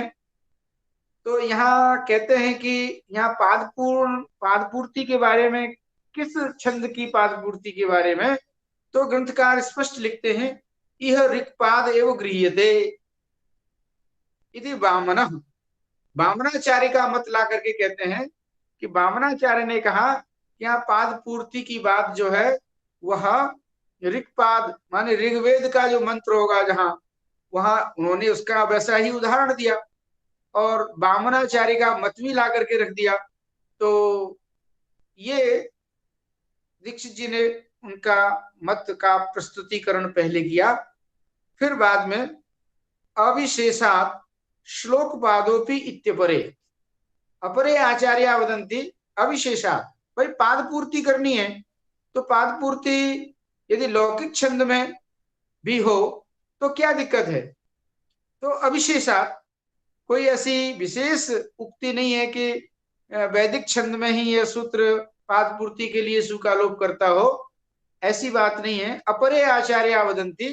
तो यहाँ कहते हैं कि यहाँ पादपूर्ति के बारे में, किस छंद की पादपूर्ति के बारे में, तो ग्रंथकार स्पष्ट लिखते हैं, यह ऋक्पाद एवं गृह्यते यदि वामन। वामनाचार्य का मत ला करके कहते हैं कि वामनाचार्य ने कहा कि यहाँ पाद पूर्ति की बात जो है वह ऋक्पाद माने ऋग्वेद का जो मंत्र होगा जहां, वहां उन्होंने उसका वैसा ही उदाहरण दिया और वामनाचार्य का मत भी ला करके रख दिया। तो ये दीक्षित जी ने उनका मत का प्रस्तुतिकरण पहले किया, फिर बाद में अविशेषात श्लोक पादोपि इत्यपरे अपरे आचार्य वदंती अविशेषात। भाई पाद पूर्ति करनी है तो पाद पूर्ति यदि लौकिक छंद में भी हो तो क्या दिक्कत है। तो अविशेषात कोई ऐसी विशेष उक्ति नहीं है कि वैदिक छंद में ही यह सूत्र पाद पूर्ति के लिए सुकालोप करता हो, ऐसी बात नहीं है। अपरे आचार्य वदंती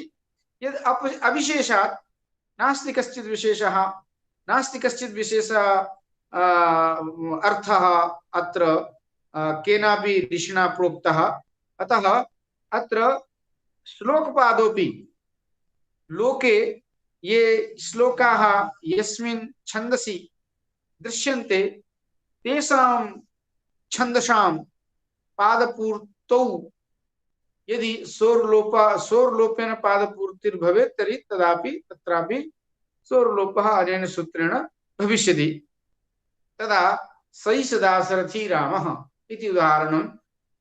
यद अविशेषात नास्ति कश्चित् विशेषः नास्ति कश्चित् विशेषः अर्थः अत्र केनापि ऋषिणा प्रोक्तः। अतः अत्र श्लोकपादोपि लोके ये श्लोकाः यस्मिन् छन्दसि दृश्यन्ते तेषां छन्दसां पादपूर्तौ यदि सोर्लोपेन पादपूर्तिर्भवेत् तर्हि तदापि तत्रापि सोर्लोपः अनेन सूत्रेण भविष्यति। तदा सैष दाशरथी रामः इति उदाहरणम्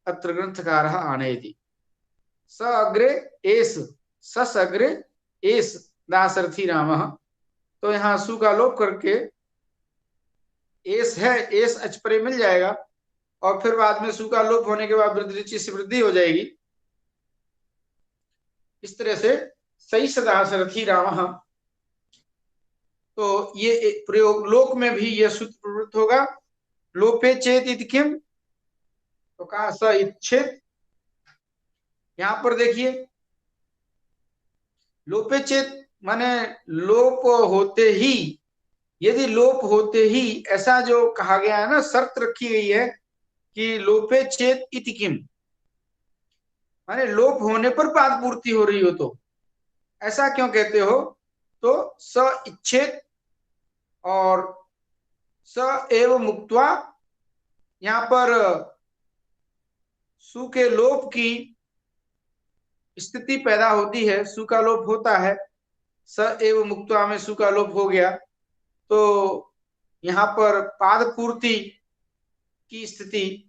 अत्र ग्रन्थकारः आनयति। स अग्रे एष सस अग्रे एष दाशरथी रामः। तो यहाँ सु का लोप करके एष है, एष अचपरे मिल जाएगा और फिर बाद में सु का लोप होने के बाद वृद्धि से वृद्धि हो जाएगी। इस तरह से सैष दाशरथी रामः। तो ये प्रयोग लोक में भी यह सूत्र प्रवृत्त होगा। लोपे चेत इति किम, तो कहा स इच्छेद। यहां पर देखिए लोपे चेत माने लोप होते ही, यदि लोप होते ही, ऐसा जो कहा गया है ना, शर्त रखी गई है कि लोपे चेत इति किम माने लोप होने पर पाद पूर्ति हो रही हो, तो ऐसा क्यों कहते हो। तो स इच्छेद और स एव मुक्त्वा, यहां पर सु के लोप की स्थिति पैदा होती है, सु का लोप होता है, स एव मुक्त्वा में सु का लोप हो गया, तो यहां पर पाद पूर्ति की स्थिति,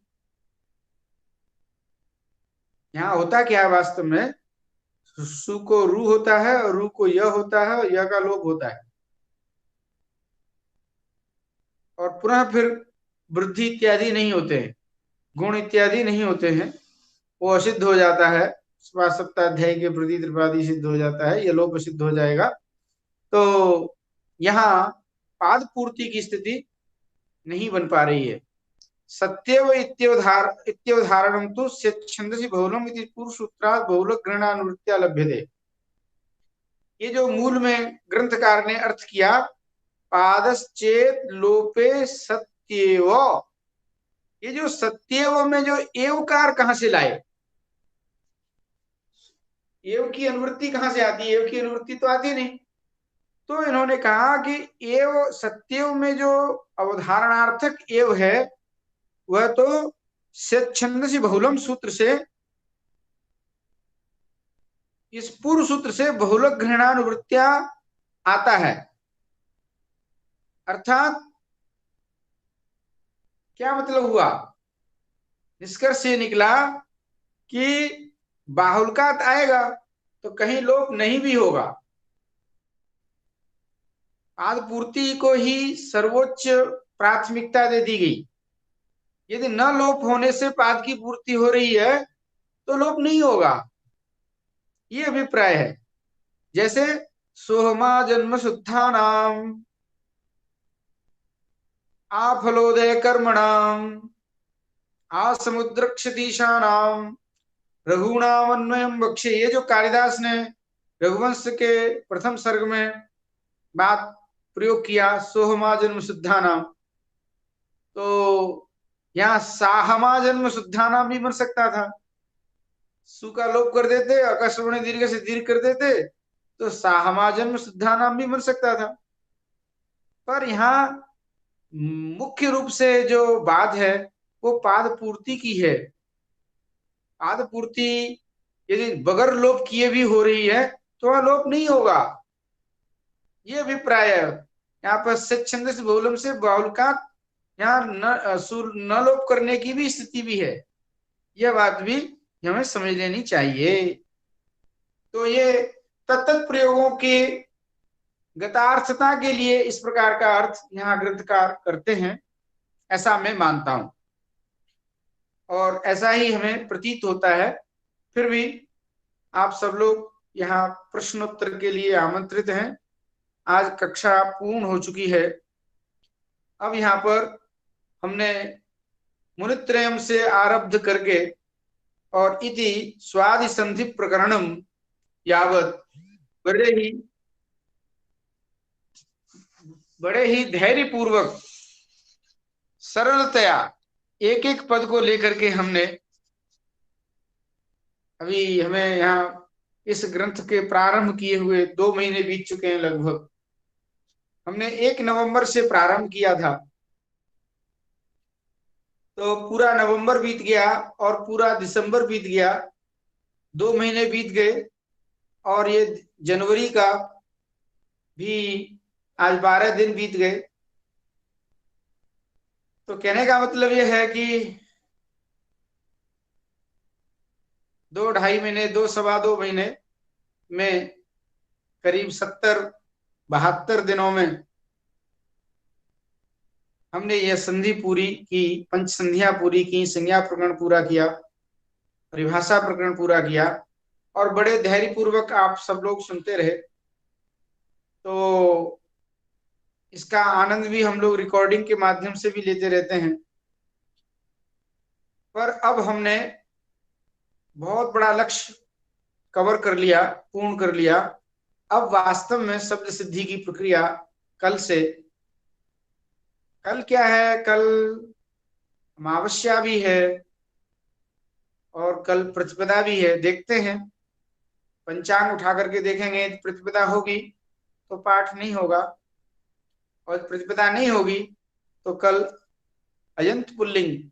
यहां होता क्या है वास्तव में, सु को रू होता है और रू को य होता है और य का लोप होता है और पुनः फिर वृद्धि इत्यादि नहीं होते हैं, गुण इत्यादि नहीं होते हैं, वो असिद्ध हो जाता है। सप्ताध्याय के प्रति त्रिपादी सिद्ध हो जाता है, ये लोप सिद्ध हो जाएगा। तो यहाँ पाद पूर्ति की स्थिति नहीं बन पा रही है। सत्यव इत्योदाहरणं तु छन्दसि बहुलम इति पूर्वसूत्रात् बहुलक ग्रहणानुवृत्त्या लभ्यते। ये जो मूल में ग्रंथकार ने अर्थ किया, पादश्चेत लोपे सत्येव, ये जो सत्येव में जो एवकार कहां से लाए, एव की अनुवृत्ति कहां से आती है, एव की अनुवृत्ति तो आती नहीं। तो इन्होंने कहा कि एव सत्येव में जो अवधारणार्थक एव है वह तो छन्दसि बहुलम सूत्र से, इस पूर्व सूत्र से बहुलक ग्रहणानुवृत्त्या आता है। अर्थात क्या मतलब हुआ, निष्कर्ष ये निकला कि बाहुल्कात आएगा तो कहीं लोप नहीं भी होगा, पाद पूर्ति को ही सर्वोच्च प्राथमिकता दे दी गई। यदि न लोप होने से पाद की पूर्ति हो रही है तो लोप नहीं होगा, ये अभिप्राय है। जैसे सोहमा जन्म शुद्धानाम आफलोदय कर्मणाम आसमुद्र क्षतीशानाम रघुनामन्वयम बक्षे, ये जो कालिदास ने रघुवंश के प्रथम सर्ग में बात प्रयोग किया सोहमा जन्म शुद्धानाम, तो यहाँ साहमा जन्म शुद्धानाम भी बन सकता था। सु का लोप कर देते, आकाशवाणी दीर्घ से दीर्घ कर देते, तो साहमा जन्म शुद्धानाम भी बन सकता था। पर यहाँ मुख्य रूप से जो बात है वो पाद पूर्ति की है। पाद पूर्ति यदि बगैर लोप किए भी हो रही है तो वह लोप नहीं होगा, ये अभिप्राय है। यहाँ पर स्वच्छंद से बहुलम से बाहुल का यहाँ न सुर न लोप करने की भी स्थिति भी है, यह बात भी हमें समझ लेनी चाहिए। तो ये तत्त प्रयोगों के गतार्थता के लिए इस प्रकार का अर्थ यहाँ ग्रंथकार करते हैं, ऐसा मैं मानता हूं और ऐसा ही हमें प्रतीत होता है। फिर भी आप सब लोग यहाँ प्रश्नोत्तर के लिए आमंत्रित हैं। आज कक्षा पूर्ण हो चुकी है। अब यहाँ पर हमने मुनित्रयम से आरब्ध करके और इति स्वादि संधि प्रकरणम यावत बड़े ही धैर्य पूर्वक सरलतया एक एक पद को लेकर के हमने अभी हमें यहाँ इस ग्रंथ के प्रारंभ किए हुए 2 महीने बीत चुके हैं लगभग। हमने 1 नवंबर से प्रारंभ किया था, तो पूरा नवंबर बीत गया और पूरा दिसंबर बीत गया, 2 महीने बीत गए और ये जनवरी का भी आज 12 दिन बीत गए। तो कहने का मतलब यह है कि 2-2.5 महीने, 2-2.25 महीने में करीब 70-72 दिनों में हमने यह संधि पूरी की, पंच संधियां पूरी की, संज्ञा प्रकरण पूरा किया, परिभाषा प्रकरण पूरा किया और बड़े धैर्य पूर्वक आप सब लोग सुनते रहे। तो इसका आनंद भी हम लोग रिकॉर्डिंग के माध्यम से भी लेते रहते हैं। पर अब हमने बहुत बड़ा लक्ष्य कवर कर लिया, पूर्ण कर लिया। अब वास्तव में शब्द सिद्धि की प्रक्रिया कल से, कल क्या है, कल अमावस्या भी है और कल प्रतिपदा भी है। देखते हैं, पंचांग उठा करके देखेंगे, प्रतिपदा होगी तो पाठ नहीं होगा और प्रतिपदा नहीं होगी तो कल अयंत पुल्लिंग।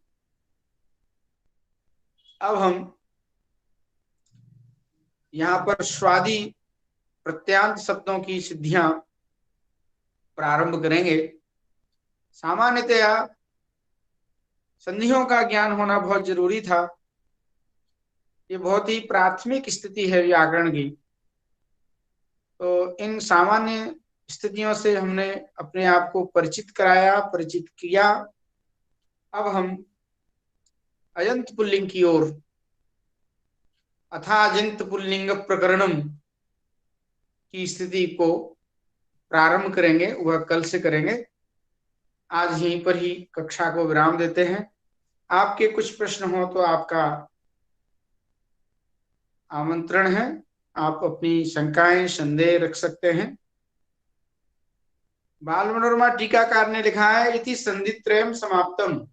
अब हम यहाँ पर स्वादि प्रत्यांत शब्दों की सिद्धियां प्रारंभ करेंगे। सामान्यतया संधियों का ज्ञान होना बहुत जरूरी था, ये बहुत ही प्राथमिक स्थिति है व्याकरण की। तो इन सामान्य स्थितियों से हमने अपने आप को परिचित कराया, परिचित किया। अब हम अयंत पुल्लिंग की ओर, अथाजंत पुल्लिंग प्रकरणम की स्थिति को प्रारंभ करेंगे, वह कल से करेंगे। आज यहीं पर ही कक्षा को विराम देते हैं। आपके कुछ प्रश्न हो तो आपका आमंत्रण है, आप अपनी शंकाएं संदेह रख सकते हैं। बाल मनोरमा टीकाकार ने लिखा है इति संधित्रयम समाप्तम।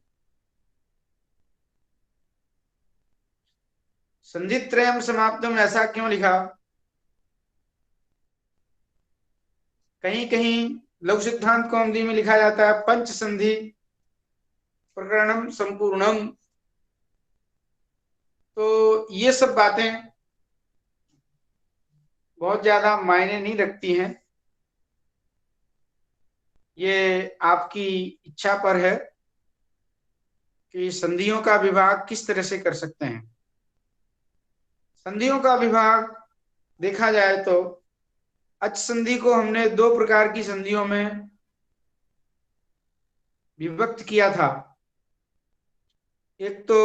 संधित्रयम समाप्तम ऐसा क्यों लिखा? कहीं कहीं लघु सिद्धांत कौमुदी में लिखा जाता है पंच संधि प्रकरणम संपूर्णम। तो ये सब बातें बहुत ज्यादा मायने नहीं रखती हैं, ये आपकी इच्छा पर है कि संधियों का विभाग किस तरह से कर सकते हैं। संधियों का विभाग देखा जाए तो अच संधि को हमने 2 प्रकार की संधियों में विभक्त किया था। एक तो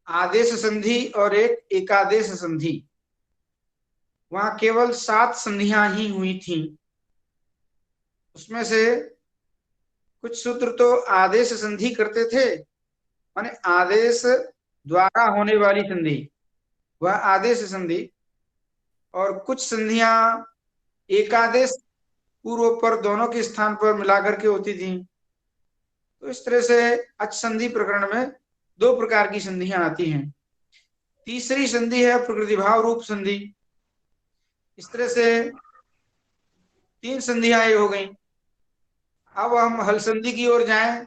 आदेश संधि और एक एकादेश संधि। वहां केवल 7 संधियां ही हुई थी। उसमें से कुछ सूत्र तो आदेश संधि करते थे, माने आदेश द्वारा होने वाली संधि, वह आदेश संधि। और कुछ संधियां एकादेश पूर्व पर दोनों के स्थान पर मिलाकर के होती थी। तो इस तरह से अच संधि प्रकरण में दो प्रकार की संधियां आती हैं। तीसरी संधि है प्रकृति भाव रूप संधि। इस तरह से तीन संधियां ये हो गई। अब हम हल संधि की ओर जाएं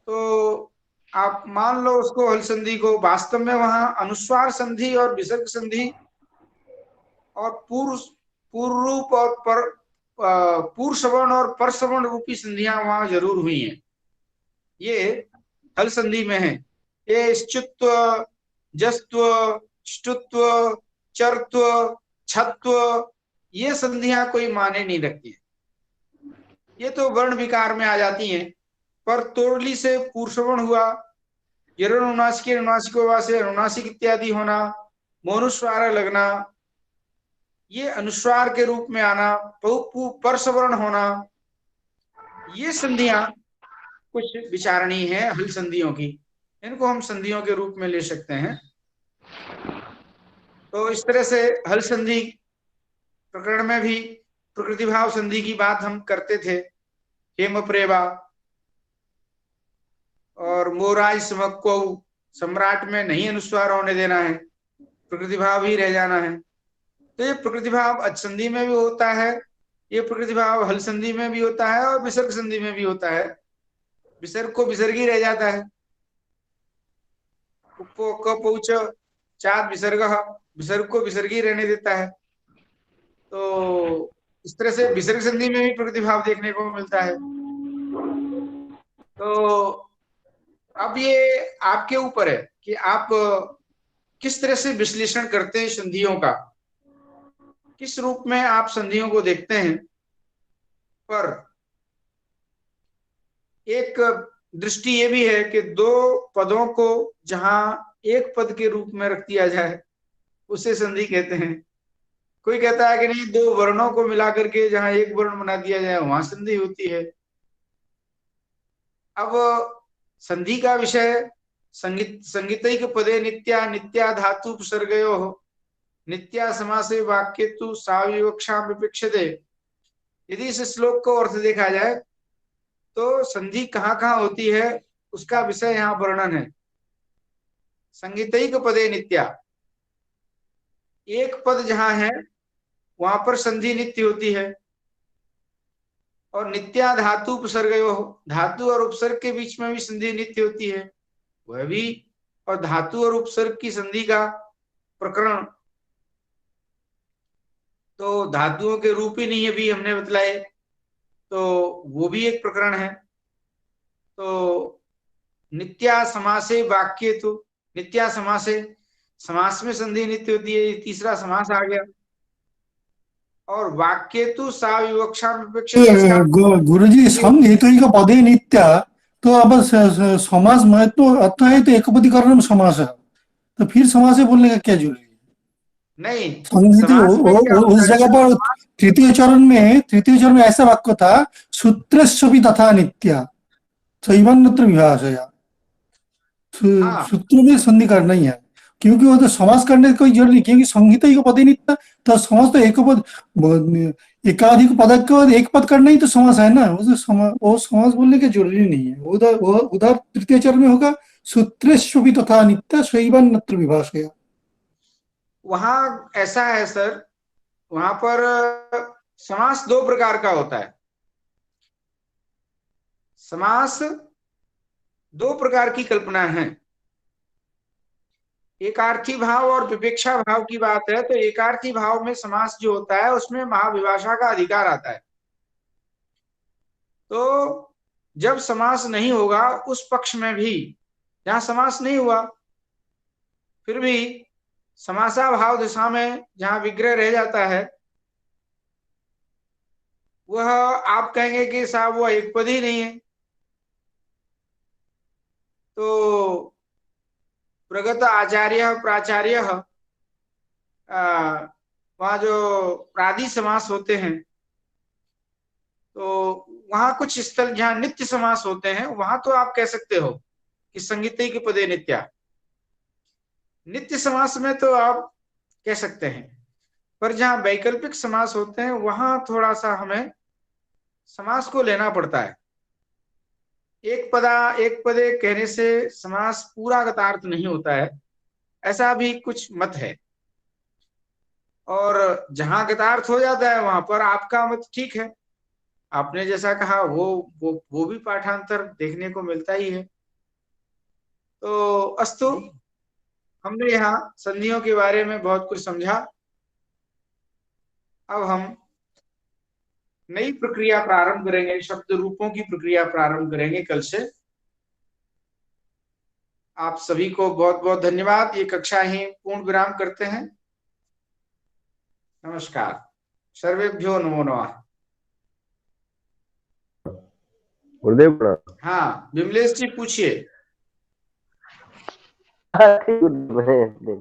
तो आप मान लो उसको हल संधि को, वास्तव में वहां अनुस्वार संधि और विसर्ग संधि और पूर्व पूर्व रूप और पर पूर्व सवर्ण और पर सवर्ण रूपी संधियां वहां जरूर हुई हैं। ये हल संधि में है। ये श्चुत्व, जस्त्व, ष्टुत्व, चरत्व, छत्व, ये संधियां कोई माने नहीं रखती है। ये तो वर्ण विकार में आ जाती हैं। पर तोड़ली से पूर्वसवर्ण हुआ, यरुणासिक अनुनासिको से अनुनासिक इत्यादि होना, मोनुस्वार लगना, ये अनुस्वार के रूप में आना, परसवर्ण होना, ये संधियां कुछ विचारणीय है हल संधियों की। इनको हम संधियों के रूप में ले सकते हैं। तो इस तरह से हल संधि प्रकरण में भी प्रकृति भाव संधि की बात हम करते थे। हेम प्रेवा और मोराज समक्को, सम्राट में नहीं अनुस्वार होने देना है, प्रकृति भाव ही रह जाना है। तो ये प्रकृति भाव अच्छंधि में भी होता है, ये प्रकृति भाव हल संधि में भी होता है और विसर्ग संधि में भी होता है। विसर्ग को विसर्ग ही रह जाता है। उपो क पौच चाद विसर्ग, विसर्ग को विसर्ग ही रहने देता है। तो इस तरह से विसर्ग संधि में भी प्रकृति भाव देखने को मिलता है। तो अब ये आपके ऊपर है कि आप किस तरह से विश्लेषण करते हैं संधियों का, किस रूप में आप संधियों को देखते हैं। पर एक दृष्टि ये भी है कि दो पदों को जहां एक पद के रूप में रख दिया जाए उसे संधि कहते हैं। कोई कहता है कि नहीं, दो वर्णों को मिलाकर के जहां एक वर्ण बना दिया जाए वहां संधि होती है। अब संधि का विषय संगीतैक पदे नित्या नित्या धातु उपसर्गयो नित्या समासे वाक्य तु साविवक्षा विपिक्षते। यदि इस श्लोक को अर्थ देखा जाए तो संधि कहाँ कहाँ होती है उसका विषय यहाँ वर्णन है। संगीतैक पदे नित्या, एक पद जहां है वहां पर संधि नित्य होती है। और नित्या धातु उपसर्गयो, धातु और उपसर्ग के बीच में भी संधि नित्य होती है वह भी। और धातु और उपसर्ग की संधि का प्रकरण तो धातुओं के रूप ही नहीं है भी हमने बतलाए, तो वो भी एक प्रकरण है। तो नित्या समासे वाक्य तो, नित्या समासे, समास में संधि नित्य होती है, ये तीसरा समास आ गया। और वाक्य तो सा विवक्षा विवक्षते, इसका गुरुजी संहितैक पदे नित्या, तो अब समास में तो अर्थ है तो एकपदीकरण में समास है, तो फिर समास है बोलने का क्या जरूरी है? नहीं, संहित समास में क्या उस होता है? जगह पर तृतीय चरण में ऐसा वाक्य था, सूत्रस्वपि तथा नित्या शैवान्यत्र विभाषया। हाँ, सूत्र में संधि करना ही है, क्योंकि वो तो समास करने की कोई जरूरत नहीं, क्योंकि संहिता ही को पद ही नहीं था। तो समास तो एक पद, एकाधिक पद का एक पद करना ही तो समास है ना। वो समास बोलने की जरूरी नहीं है। उधर तृतीय चरण में होगा सूत्रेष्वपि तथा नित्य शैवान्यत्र विभाषया। वहां ऐसा है सर, वहां पर समास दो प्रकार का होता है। समास दो प्रकार की कल्पना है। एकार्थी भाव और विवेक्षा भाव की बात है तो एकार्थी भाव में समास जो होता है उसमें महाविभाषा का अधिकार आता है। तो जब समास नहीं होगा उस पक्ष में भी जहां समास नहीं हुआ फिर भी समासा भाव दशा में जहां विग्रह रह जाता है वह आप कहेंगे कि साहब वह एक पद ही नहीं है। तो प्रगत आचार्य प्राचार्य, वहाँ जो प्रादि समास होते हैं तो वहां कुछ स्थल जहां नित्य समास होते हैं वहां तो आप कह सकते हो कि संगीतई के पदे नित्या, नित्य समास में तो आप कह सकते हैं। पर जहां वैकल्पिक समास होते हैं वहां थोड़ा सा हमें समास को लेना पड़ता है। एक पदा एक पदे कहने से समास पूरा गतार्थ नहीं होता है, ऐसा भी कुछ मत है। और जहां गतार्थ हो जाता है वहां पर आपका मत ठीक है, आपने जैसा कहा वो भी पाठांतर देखने को मिलता ही है। तो अस्तु, हमने यहाँ संधियों के बारे में बहुत कुछ समझा। अब हम नई प्रक्रिया प्रारंभ करेंगे, शब्द रूपों की प्रक्रिया प्रारंभ करेंगे कल से। आप सभी को बहुत बहुत धन्यवाद। ये कक्षा ही पूर्ण विराम करते हैं। नमस्कार। सर्वेभ्यो नमो नमः। गुरुदेव प्रणाम। हाँ, विमलेश जी पूछिए। हाँ, ठीक है, मैं